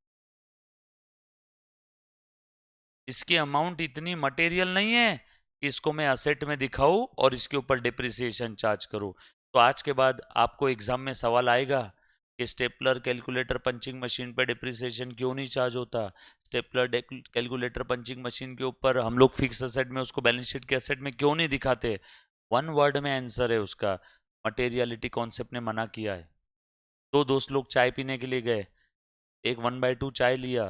इसकी अमाउंट इतनी मटेरियल नहीं है कि इसको मैं असेट में दिखाऊं और इसके ऊपर डिप्रिसिएशन चार्ज करूं। तो आज के बाद आपको एग्जाम में सवाल आएगा कि स्टेपलर, कैलकुलेटर, पंचिंग मशीन पर डिप्रिसिएशन क्यों नहीं चार्ज होता? स्टेपलर, कैलकुलेटर, पंचिंग मशीन के ऊपर हम लोग फिक्स असेट में उसको बैलेंस शीट के असेट में क्यों नहीं दिखाते? वन वर्ड में आंसर है उसका, मटेरियलिटी कॉन्सेप्ट ने मना किया है। दो दोस्त लोग चाय पीने के लिए गए, एक 1/2 चाय लिया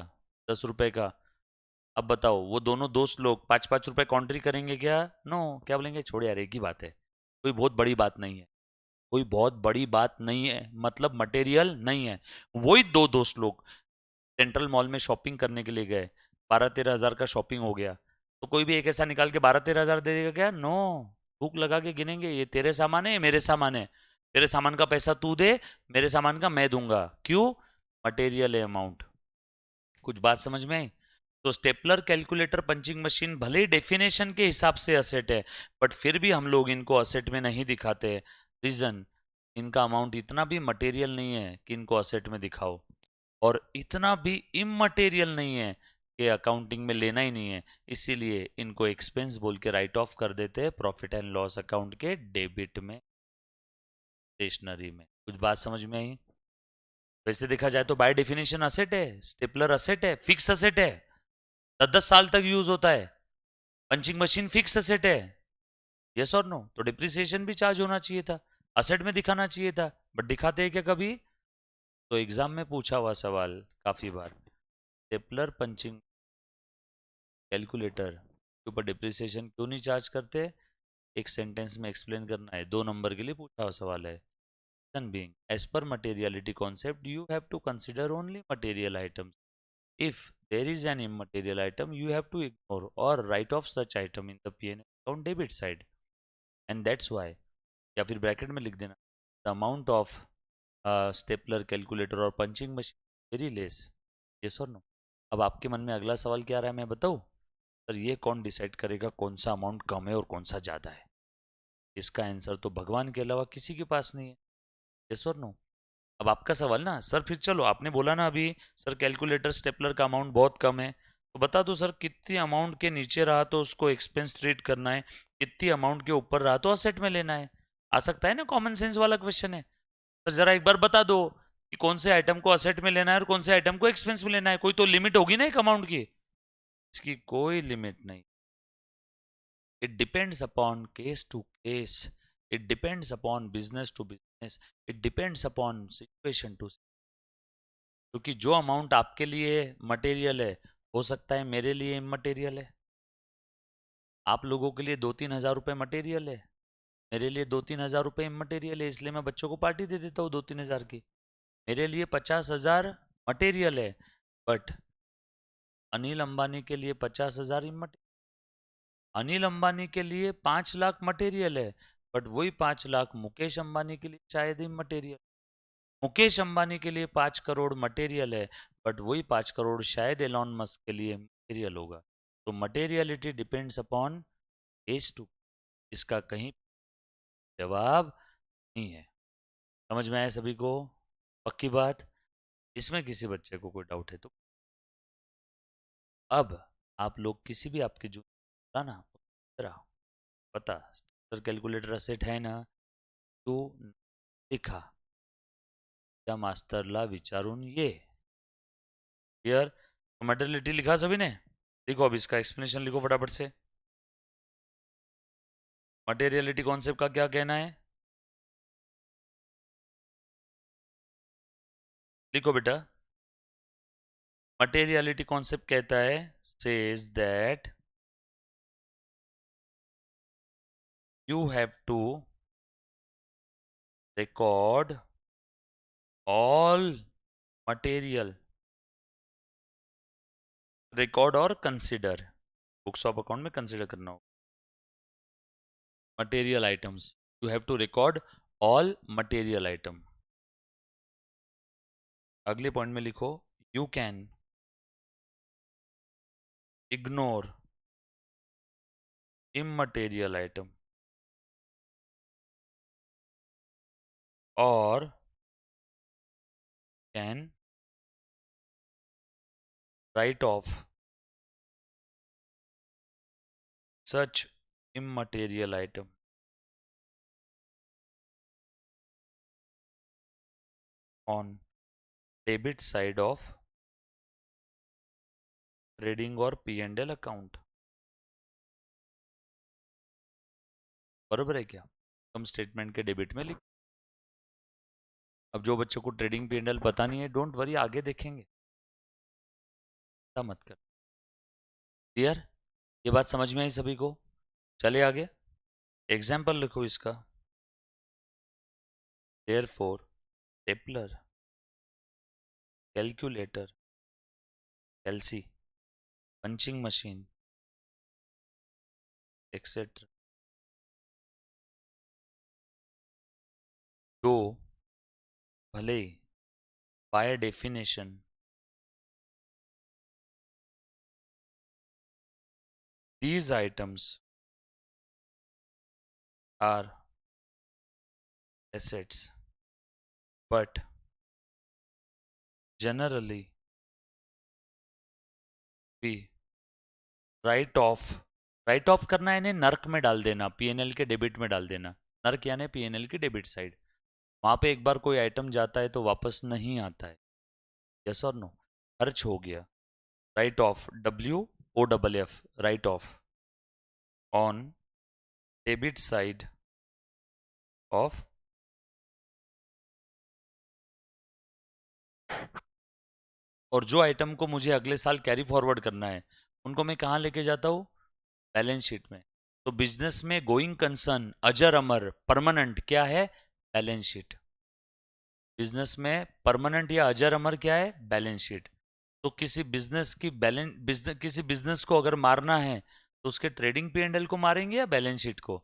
10 रुपए का। अब बताओ वो दोनों दोस्त लोग 5-5 रुपए कॉन्ट्री करेंगे क्या? नो, क्या बोलेंगे, छोड़ यार एक ही बात है, कोई बहुत बड़ी बात नहीं है, कोई बहुत बड़ी बात नहीं है, मतलब मटेरियल नहीं है। वही दो दोस्त लोग सेंट्रल मॉल में शॉपिंग करने के लिए गए, 12-13 हज़ार का शॉपिंग हो गया, तो कोई भी एक ऐसा निकाल के 12-13 हज़ार दे देगा क्या? नो, भूख लगा के गिनेंगे, ये तेरे सामान है, ये मेरे सामान है, तेरे सामान का पैसा तू दे, मेरे सामान का मैं दूंगा। क्यों? मटेरियल है अमाउंट। कुछ बात समझ में आई? तो स्टेपलर, कैलकुलेटर, पंचिंग मशीन भले ही डेफिनेशन के हिसाब से असेट है, बट फिर भी हम लोग इनको असेट में नहीं दिखाते। रीजन, इनका अमाउंट इतना भी मटेरियल नहीं है कि इनको असेट में दिखाओ, और इतना भी इमटेरियल नहीं है कि अकाउंटिंग में लेना ही नहीं है, इसीलिए इनको एक्सपेंस बोल के राइट ऑफ कर देते हैं प्रॉफिट एंड लॉस अकाउंट के डेबिट में, स्टेशनरी में। कुछ बात समझ में आई? वैसे देखा जाए तो बाय डेफिनेशन असेट है, स्टेपलर असेट है, फिक्स असेट है, 10-10 साल तक यूज होता है। पंचिंग मशीन फिक्स असेट है, यस और नो? तो डिप्रिसिएशन भी चार्ज होना चाहिए था, असेट में दिखाना चाहिए था, बट दिखाते हैं क्या कभी? तो एग्जाम में पूछा हुआ सवाल काफी बार, स्टेपलर, पंचिंग, कैलकुलेटर के ऊपर डिप्रिसिएशन क्यों नहीं चार्ज करते? एक सेंटेंस में एक्सप्लेन करना है, 2 नंबर के लिए पूछा हुआ सवाल है। Reason being, as per materiality concept you have to consider only material items. If there is an immaterial item, you have to ignore or write off such item in the P&L account debit side. And that's why, या फिर bracket में लिख देना, the amount of stapler, calculator और punching machine, very less. Yes और no? अब आपके मन में अगला सवाल क्या आ रहा है, मैं बताऊँ? सर ये कौन डिसाइड करेगा कौन सा अमाउंट कम है और कौन सा ज़्यादा है? इसका आंसर तो भगवान के अलावा किसी के पास नहीं है। यस और नो? अब आपका सवाल ना, सर फिर चलो आपने बोला ना अभी, सर कैलकुलेटर स्टेपलर का अमाउंट बहुत कम है, तो बता दो सर कितनी अमाउंट के नीचे रहा तो उसको एक्सपेंस ट्रीट करना है, कितनी अमाउंट के ऊपर रहा तो असेट में लेना है। आ सकता है ना, कॉमन सेंस वाला क्वेश्चन है। तो जरा एक बार बता दो कि कौन से आइटम को असेट में लेना है और कौन से आइटम को एक्सपेंस में लेना है। कोई तो लिमिट होगी ना एक अमाउंट की। इसकी कोई लिमिट नहीं। It depends upon case to case. It depends upon business to business. It depends upon situation to क्योंकि जो अमाउंट आपके लिए मटेरियल है हो सकता है मेरे लिए इमटेरियल है। आप लोगों के लिए 2-3 हज़ार रुपये मटेरियल है, मेरे लिए 2-3 हज़ार रुपये इमटेरियल है, इसलिए मैं बच्चों को पार्टी दे देता हूँ 2-3 हज़ार की। मेरे लिए 50,000 मटेरियल है, बट अनिल अंबानी के लिए 50,000 इमटेरियल। अनिल अंबानी के लिए 5 लाख मटेरियल है, बट वही 5 लाख मुकेश अंबानी के लिए शायद ही मटेरियल। मुकेश अंबानी के लिए 5 करोड़ मटेरियल है, बट वही 5 करोड़ शायद एलॉन मस्क के लिए मटेरियल होगा। तो materiality depends upon as to. इसका कहीं जवाब नहीं है। समझ में आया सभी को? पक्की बात? इसमें किसी बच्चे को कोई डाउट है तो? अब आप लोग किसी भी आपके जो ना पता कैलकुलेटर सेट है ना, तो लिखा त्या मास्तरला विचारून ये क्लियर। मटेरियलिटी लिखा सभी ने? लिखो अब इसका एक्सप्लेनेशन लिखो फटाफट से। मटेरियलिटी कॉन्सेप्ट का क्या कहना है? लिखो बेटा। मटेरियलिटी कॉन्सेप्ट कहता है, says that you have to record all material, record और कंसिडर, बुक्स ऑफ अकाउंट में कंसिडर करना होगा material items. You have to record all material item. अगले पॉइंट में लिखो, you can ignore immaterial item और can write off such immaterial item on debit side of trading और P&L account. बरोबर है क्या? इनकम स्टेटमेंट के डेबिट में लिख। अब जो बच्चों को ट्रेडिंग P&L पता नहीं है, डोंट वरी, आगे देखेंगे, मत कर। क्लियर? ये बात समझ में आई सभी को? चले आगे, एग्जाम्पल लिखो इसका। therefore stapler, calculator, कैलसी, punching machine etcetera, जो भले by definition these items are assets, but generally we right of, right of करना यानी नर्क में डाल देना, P&L के डेबिट में डाल देना। नर्क यानी P&L की डेबिट साइड। वहां पे एक बार कोई आइटम जाता है तो वापस नहीं आता है। यस और नो? खर्च हो गया, right of, WOFF, right of on debit side of. और जो आइटम को मुझे अगले साल कैरी फॉरवर्ड करना है उनको मैं कहाँ लेके जाता हूँ? बैलेंस शीट में। तो बिजनेस में गोइंग कंसर्न, अजर अमर, परमानेंट क्या है? Balance sheet. बिजनेस में परमानेंट या अजर अमर क्या है? Balance sheet. तो किसी बिजनेस की किसी बिजनेस को अगर मारना है तो उसके ट्रेडिंग P&L को मारेंगे या बैलेंस शीट को?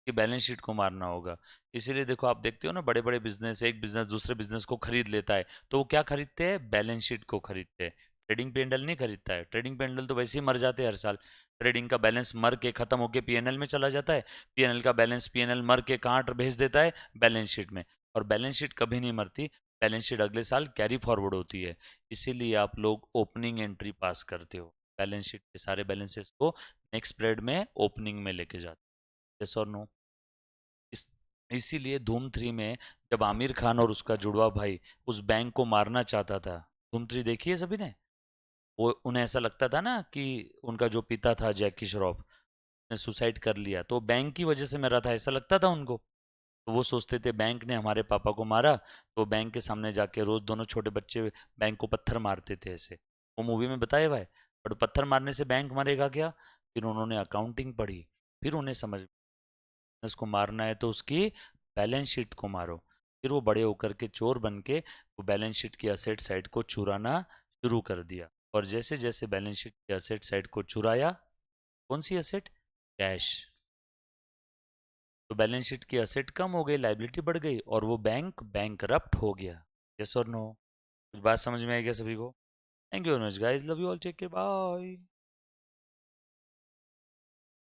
कि बैलेंस शीट को मारना होगा। इसीलिए देखो, आप देखते हो ना, बड़े बड़े बिजनेस, एक बिजनेस दूसरे बिजनेस को खरीद लेता है, तो वो क्या खरीदते हैं? बैलेंस शीट को खरीदते हैं। ट्रेडिंग पेंडल नहीं खरीदता है। ट्रेडिंग पेंडल तो वैसे ही मर जाते हैं हर साल। ट्रेडिंग का बैलेंस मर के खत्म होके पीएनएल में चला जाता है। पीएनएल का बैलेंस पीएनएल मर के कहाँ भेज देता है? बैलेंस शीट में। और बैलेंस शीट कभी नहीं मरती। बैलेंस शीट अगले साल कैरी फॉरवर्ड होती है। इसीलिए आप लोग ओपनिंग एंट्री पास करते हो। बैलेंस शीट के सारे बैलेंसेस को नेक्स्ट स्प्रेड में ओपनिंग में लेके जाते हो। यस और नो? इस इसीलिए धूम थ्री में जब आमिर खान और उसका जुड़वा भाई उस बैंक को मारना चाहता था, धूम थ्री देखी है सभी ने? वो उन्हें ऐसा लगता था ना कि उनका जो पिता था जैकी श्रॉफ ने सुसाइड कर लिया, तो बैंक की वजह से मरा था, ऐसा लगता था उनको। तो वो सोचते थे बैंक ने हमारे पापा को मारा, तो बैंक के सामने जाके रोज दोनों छोटे बच्चे बैंक को पत्थर मारते थे ऐसे। वो मूवी में बताया हुआ है। बट पत्थर मारने से बैंक मरेगा क्या? फिर उन्होंने अकाउंटिंग पढ़ी। फिर उन्हें समझ, उसको मारना है तो उसकी बैलेंस शीट को मारो। फिर वो बड़े होकर के चोर बन के वो बैलेंस शीट की असेट साइड को चुराना शुरू कर दिया। और जैसे जैसे बैलेंस शीट की असेट साइड को चुराया, कौन सी असेट? कैश। तो बैलेंस शीट की असेट कम हो गई, लाइबिलिटी बढ़ गई, और वो बैंक बैंकरप्ट हो गया। यस और नो? कुछ बात समझ में आई क्या सभी को? Thank you very much guys, love you all, take care, bye.